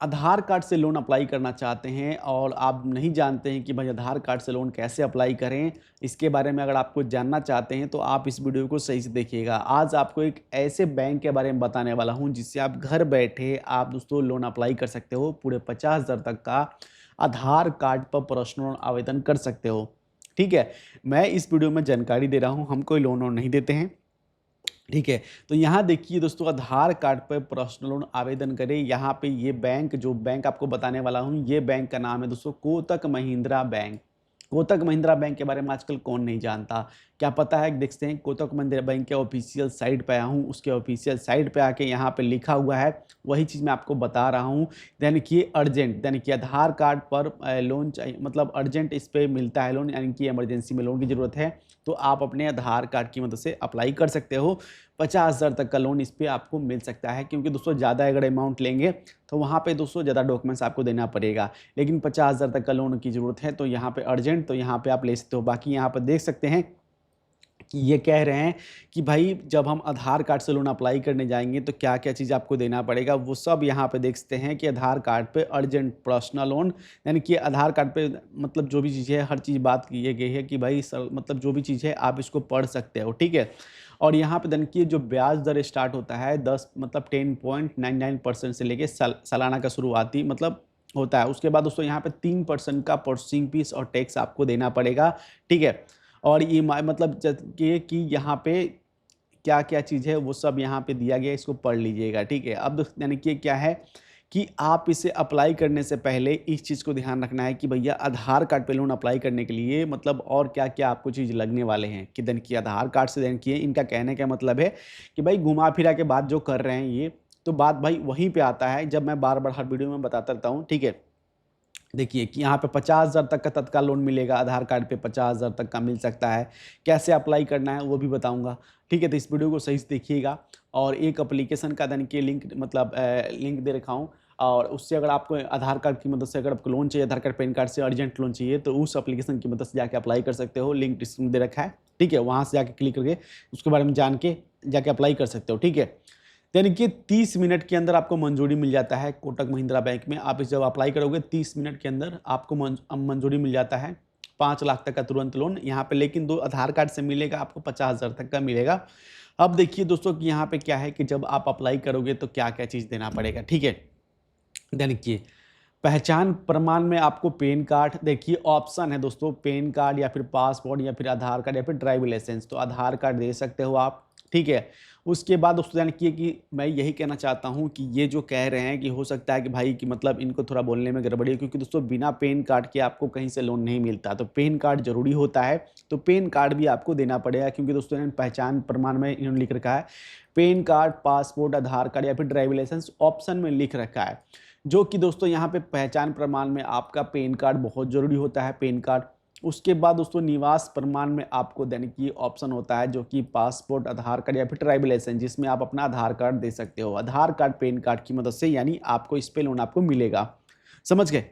आधार card से loan apply करना चाहते हैं और आप नहीं जानते हैं कि भाई आधार कार्ड से लोन कैसे अप्लाई करें, इसके बारे में अगर आपको जानना चाहते हैं तो आप इस वीडियो को सही से देखिएगा। आज आपको एक ऐसे बैंक के बारे में बताने वाला हूं जिससे आप घर बैठे आप दोस्तों लोन अप्लाई कर सकते हो। पूरे 50,000 तक का आधार कार्ड पर पर्सनल आवेदन कर सकते हो। ठीक है, मैं इस वीडियो में जानकारी दे रहा हूँ, हम कोई लोन वोन नहीं देते हैं। ठीक है, तो यहाँ देखिए दोस्तों, आधार कार्ड पे पर्सनल लोन आवेदन करें। यहाँ पे ये बैंक, जो बैंक आपको बताने वाला हूँ, ये बैंक का नाम है दोस्तों कोटक महिंद्रा बैंक। कोटक महिंद्रा बैंक के बारे में आजकल कौन नहीं जानता? क्या पता है? देखते हैं, कोटक महिंद्रा बैंक के ऑफिशियल साइट पे आया हूँ, उसके ऑफिशियल साइट पे आके यहाँ पे लिखा हुआ है, वही चीज़ मैं आपको बता रहा हूँ। यानी कि अर्जेंट, यानी कि आधार कार्ड पर लोन चाहिए, मतलब अर्जेंट इस पे मिलता है लोन, यानी कि इमरजेंसी में लोन की ज़रूरत है, तो आप अपने आधार कार्ड की मदद से अप्लाई कर सकते हो। 50,000 तक का लोन इस पे आपको मिल सकता है, क्योंकि दोस्तों ज़्यादा अगर अमाउंट लेंगे तो वहाँ पे दोस्तों ज़्यादा डॉक्यूमेंट्स आपको देना पड़ेगा। लेकिन 50,000 तक का लोन की ज़रूरत है तो यहाँ पे अर्जेंट, तो यहाँ पे आप ले सकते हो। बाकी यहाँ पर देख सकते हैं कि ये कह रहे हैं कि भाई जब हम आधार कार्ड से लोन अप्लाई करने जाएँगे तो क्या-क्या चीज़ आपको देना पड़ेगा, वो सब यहाँ पे देख सकते हैं कि आधार कार्ड पे अर्जेंट पर्सनल लोन, यानी कि आधार कार्ड पे मतलब जो भी चीज़ है, हर चीज़ बात की गई है कि भाई मतलब जो भी चीज़ है आप इसको पढ़ सकते हो, ठीक है? और यहाँ पे देखिए जो ब्याज दर स्टार्ट होता है 10 मतलब 10.99% से लेके सालाना का शुरुआती मतलब होता है। उसके बाद दोस्तों यहाँ पे 3% का प्रोसेसिंग फीस और टैक्स आपको देना पड़ेगा, ठीक है? और ईएमआई मतलब कि यहाँ पे क्या-क्या चीज़ है वो सब यहाँ पे दिया गया है, इसको पढ़ लीजिएगा, ठीक है? अब यानी कि क्या है कि आप इसे अप्लाई करने से पहले इस चीज़ को ध्यान रखना है कि भैया आधार कार्ड पे लोन अप्लाई करने के लिए मतलब और क्या-क्या आपको चीज़ लगने वाले हैं, कि देन कि आधार कार्ड से देन किए, इनका कहने का मतलब है कि भाई घुमा-फिरा के बात जो कर रहे हैं ये, तो बात भाई वहीं पे आता है जब मैं बार-बार हर वीडियो में बताता रहता हूँ, ठीक है? देखिए कि यहाँ पे 50,000 तक का तत्काल लोन मिलेगा, आधार कार्ड पे 50,000 तक का मिल सकता है। कैसे अप्लाई करना है वो भी बताऊँगा, ठीक है? तो इस वीडियो को सही से देखिएगा। और एक एप्लीकेशन का यानी कि लिंक मतलब लिंक दे रखा हूँ, और उससे अगर आपको आधार कार्ड की मदद से अगर आपको लोन चाहिए, आधार कार्ड, पैन कार्ड से अर्जेंट लोन चाहिए, तो उस एप्लीकेशन की मदद से जाके अप्लाई कर सकते हो। लिंक डिस्क्रिप्शन में दे रखा है, ठीक है? वहाँ से जाके क्लिक करके उसके बारे में जान के जाके अप्लाई कर सकते हो, ठीक है? यानी कि 30 मिनट के अंदर आपको मंजूरी मिल जाता है कोटक महिंद्रा बैंक में। आप इस जब अप्लाई करोगे 30 मिनट के अंदर आपको मंजूरी मिल जाता है। 5 लाख तक का तुरंत लोन यहाँ पे, लेकिन दो आधार कार्ड से मिलेगा आपको 50,000 तक का मिलेगा। अब देखिए दोस्तों कि यहाँ पे क्या है कि जब आप अप्लाई करोगे तो क्या-क्या चीज़ देना पड़ेगा, ठीक है? देखिए, पहचान प्रमाण में आपको पैन कार्ड, देखिए ऑप्शन है दोस्तों, पैन कार्ड या फिर पासपोर्ट या फिर आधार कार्ड या फिर ड्राइविंग लाइसेंस, तो आधार कार्ड दे सकते हो आप, ठीक है। उसके बाद दोस्तों यानी कि मैं यही कहना चाहता हूँ कि ये जो कह रहे हैं कि हो सकता है कि भाई कि मतलब इनको थोड़ा बोलने में गड़बड़ी है, क्योंकि दोस्तों बिना पैन कार्ड के आपको कहीं से लोन नहीं मिलता, तो पैन कार्ड जरूरी होता है। तो पैन कार्ड भी आपको देना पड़ेगा, क्योंकि दोस्तों इन्होंने पहचान प्रमाण में इन्होंने लिख रखा है पैन कार्ड, पासपोर्ट, आधार कार्ड या फिर ड्राइविंग लाइसेंस ऑप्शन में लिख रखा है। जो कि दोस्तों यहाँ पे पहचान प्रमाण में आपका पैन कार्ड बहुत ज़रूरी होता है, पैन कार्ड। उसके बाद दोस्तों निवास प्रमाण में आपको दैनिक ये ऑप्शन होता है, जो कि पासपोर्ट, आधार कार्ड या फिर ड्राइविंग लाइसेंस, जिसमें आप अपना आधार कार्ड दे सकते हो। आधार कार्ड, पैन कार्ड की मदद से यानी आपको इस पे लोन आपको मिलेगा। समझ गए?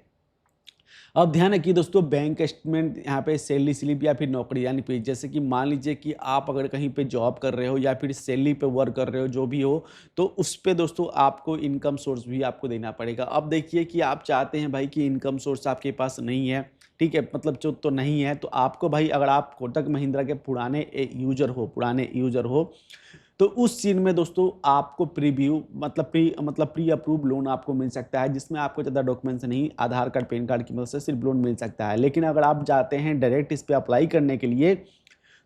अब ध्यान रखिए दोस्तों, बैंक स्टेटमेंट यहाँ पे सैलरी स्लिप या फिर नौकरी यानी पे, जैसे कि मान लीजिए कि आप अगर कहीं पे जॉब कर रहे हो या फिर सैलरी पे वर्क कर रहे हो, जो भी हो, तो उस पे दोस्तों आपको इनकम सोर्स भी आपको देना पड़ेगा। अब देखिए कि आप चाहते हैं भाई कि इनकम सोर्स आपके पास नहीं है, ठीक है, मतलब जो तो नहीं है, तो आपको भाई अगर आप कोटक महिंद्रा के पुराने यूजर हो, तो उस सीन में दोस्तों आपको प्रीव्यू मतलब प्री अप्रूव लोन आपको मिल सकता है, जिसमें आपको ज़्यादा डॉक्यूमेंट्स नहीं, आधार कार्ड, पैन कार्ड की मदद से सिर्फ लोन मिल सकता है। लेकिन अगर आप जाते हैं डायरेक्ट इस पे अप्लाई करने के लिए,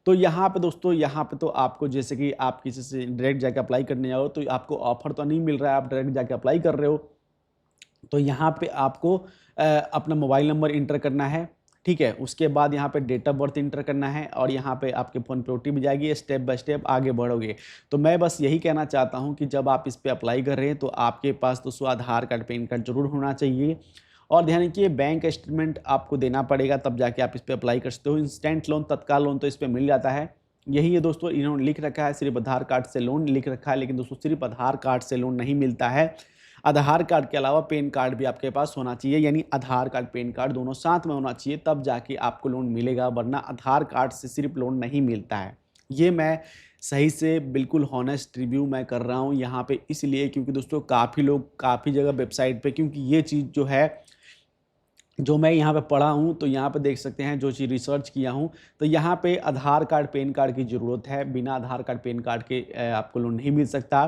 तो यहाँ पे दोस्तों, यहाँ पे तो आपको जैसे कि आप किसी से डायरेक्ट जाके अप्लाई करने जाओ तो आपको ऑफर तो नहीं मिल रहा है, आप डायरेक्ट जाके अप्लाई कर रहे हो। तो यहाँ पे आपको अपना मोबाइल नंबर इंटर करना है, ठीक है? उसके बाद यहाँ पे डेट ऑफ बर्थ इंटर करना है और यहाँ पे आपके फ़ोन पे ओटीपी जाएगी, स्टेप बाय स्टेप आगे बढ़ोगे। तो मैं बस यही कहना चाहता हूँ कि जब आप इस पे अप्लाई कर रहे हैं तो आपके पास दोस्तों आधार कार्ड, पैन कार्ड ज़रूर होना चाहिए। और ध्यान रखिए बैंक स्टेटमेंट आपको देना पड़ेगा, तब जाके आप इस पे अप्लाई कर सकते हो। इंस्टेंट लोन, तत्काल लोन तो इस पे मिल जाता है। यही है दोस्तों, इन्होंने लिख रखा है सिर्फ़ आधार कार्ड से लोन लिख रखा है, लेकिन दोस्तों सिर्फ़ आधार कार्ड से लोन नहीं मिलता है। आधार कार्ड के अलावा पैन कार्ड भी आपके पास होना चाहिए, यानी आधार कार्ड, पैन कार्ड दोनों साथ में होना चाहिए, तब जाके आपको लोन मिलेगा, वरना आधार कार्ड से सिर्फ लोन नहीं मिलता है। ये मैं सही से बिल्कुल हॉनेस्ट रिव्यू मैं कर रहा हूँ यहाँ पे, इसलिए क्योंकि दोस्तों काफ़ी लोग काफ़ी जगह वेबसाइट पे, क्योंकि ये चीज़ जो है जो मैं यहाँ पे पढ़ा हूँ, तो यहाँ पे देख सकते हैं जो चीज़ रिसर्च किया हूँ, तो यहाँ पे आधार कार्ड, पैन कार्ड की ज़रूरत है। बिना आधार कार्ड, पैन कार्ड के आपको लोन नहीं मिल सकता।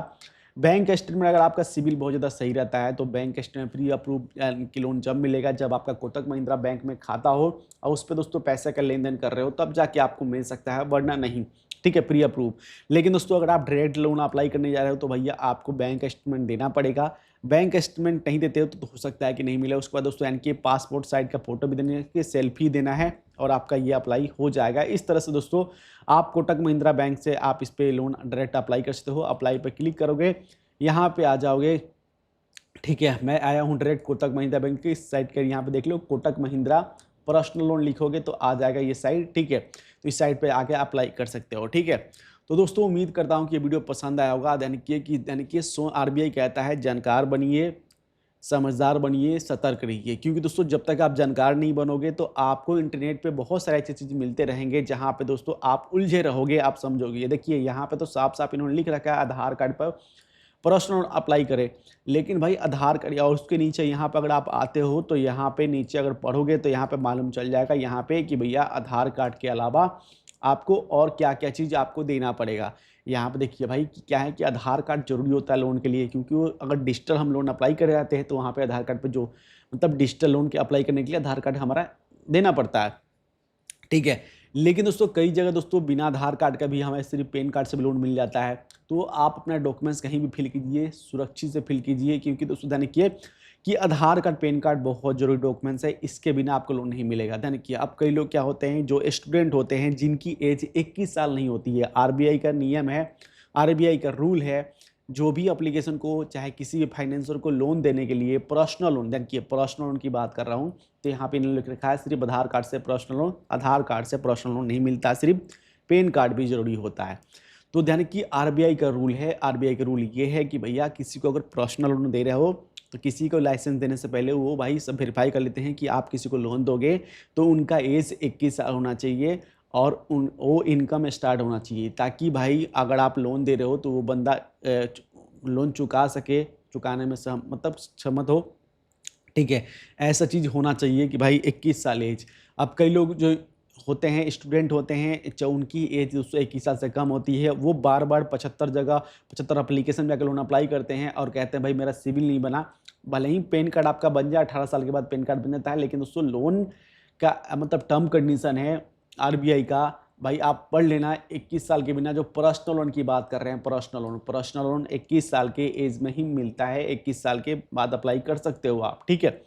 बैंक स्टेटमेंट, अगर आपका सिबिल बहुत ज़्यादा सही रहता है तो बैंक स्टेटमेंट प्री अप्रूव की लोन जब मिलेगा, जब आपका कोटक महिंद्रा बैंक में खाता हो और उस पे दोस्तों पैसे का लेन देन कर रहे हो, तब जाके आपको मिल सकता है, वरना नहीं। ठीक है, प्री अप्रूव। लेकिन दोस्तों अगर आप डायरेक्ट लोन अप्लाई करने जा रहे हो तो भैया आपको बैंक स्टेटमेंट देना पड़ेगा। बैंक स्टेटमेंट नहीं देते हो तो हो सकता है कि नहीं मिले। उसके बाद दोस्तों यानी कि पासपोर्ट साइज़ का फ़ोटो भी देना है, सेल्फी देना है और आपका ये अप्लाई हो जाएगा। इस तरह से दोस्तों आप कोटक महिंद्रा बैंक से आप इस पे लोन डायरेक्ट अप्लाई कर सकते हो। अप्लाई पे क्लिक करोगे, यहाँ पे आ जाओगे। ठीक है, मैं आया हूँ डायरेक्ट कोटक महिंद्रा बैंक की इस साइट के, यहाँ पे देख लो कोटक महिंद्रा पर्सनल लोन लिखोगे तो आ जाएगा ये साइट। ठीक है, तो इस साइट पे आके अप्लाई कर सकते हो। ठीक है, तो दोस्तों उम्मीद करता हूँ कि ये वीडियो पसंद आया होगा। यानी कि आरबीआई कहता है जानकार बनिए, समझदार बनिए, सतर्क रहिए, क्योंकि दोस्तों जब तक आप जानकार नहीं बनोगे तो आपको इंटरनेट पे बहुत सारे ऐसी चीज़ मिलते रहेंगे जहाँ पे दोस्तों आप उलझे रहोगे, आप समझोगे। ये देखिए यहाँ पे तो साफ साफ इन्होंने लिख रखा है आधार कार्ड पर पर्सनल लोन अप्लाई करें, लेकिन भाई आधार कार्ड और उसके नीचे यहाँ पे अगर आप आते हो तो यहाँ पे नीचे अगर पढ़ोगे तो यहाँ पे मालूम चल जाएगा यहाँ पे कि भैया आधार कार्ड के अलावा आपको और क्या क्या चीज़ आपको देना पड़ेगा। यहाँ पे देखिए भाई कि क्या है कि आधार कार्ड जरूरी होता है लोन के लिए, क्योंकि वो अगर डिजिटल हम लोन अप्लाई कर जाते हैं तो वहाँ पे आधार कार्ड पे जो मतलब डिजिटल लोन के अप्लाई करने के लिए आधार कार्ड हमारा देना पड़ता है। ठीक है, लेकिन दोस्तों कई जगह दोस्तों बिना आधार कार्ड का भी हमें सिर्फ पैन कार्ड से भी लोन मिल जाता है। तो आप अपना डॉक्यूमेंट्स कहीं भी फिल कीजिए, सुरक्षित से फिल कीजिए, क्योंकि दोस्तों ध्यान रखिए कि आधार कार्ड, पैन कार्ड बहुत जरूरी डॉक्यूमेंट्स है, इसके बिना आपको लोन नहीं मिलेगा। ध्यान रखिए, अब कई लोग क्या होते हैं जो स्टूडेंट होते हैं जिनकी एज 21 साल नहीं होती है, आरबीआई का नियम है, आरबीआई का रूल है, जो भी एप्लीकेशन को चाहे किसी भी फाइनेंसर को लोन देने के लिए पर्सनल लोन, देखिए पर्सनल लोन की बात कर रहा हूँ, तो यहाँ पे इन्होंने लिख रखा है सिर्फ आधार कार्ड से पर्सनल लोन, आधार कार्ड से पर्सनल लोन नहीं मिलता, सिर्फ पैन कार्ड भी जरूरी होता है। तो ध्यान कि आरबीआई का रूल है, आरबीआई का रूल ये है कि भैया किसी को अगर पर्सनल लोन दे रहे हो तो किसी को लाइसेंस देने से पहले वो भाई सब वेरीफाई कर लेते हैं कि आप किसी को लोन दोगे तो उनका एज 21 साल होना चाहिए और वो इनकम स्टार्ट होना चाहिए, ताकि भाई अगर आप लोन दे रहे हो तो वो बंदा लोन चुका सके, चुकाने में मतलब सहमत हो। ठीक है, ऐसा चीज़ होना चाहिए कि भाई 21 साल एज। अब कई लोग जो होते हैं स्टूडेंट होते हैं, जो उनकी एज उससे 21 साल से कम होती है, वो बार बार 75 एप्लीकेशन में जाकर लोन अप्लाई करते हैं और कहते हैं भाई मेरा सिविल नहीं बना। भले ही पैन कार्ड आपका बन जाए, 18 साल के बाद पैन कार्ड बन जाता है, लेकिन दोस्तों लोन का मतलब टर्म कंडीशन है आरबीआई का, भाई आप पढ़ लेना। 21 साल के बिना जो पर्सनल लोन की बात कर रहे हैं, पर्सनल लोन 21 साल के एज में ही मिलता है, 21 साल के बाद अप्लाई कर सकते हो आप। ठीक है।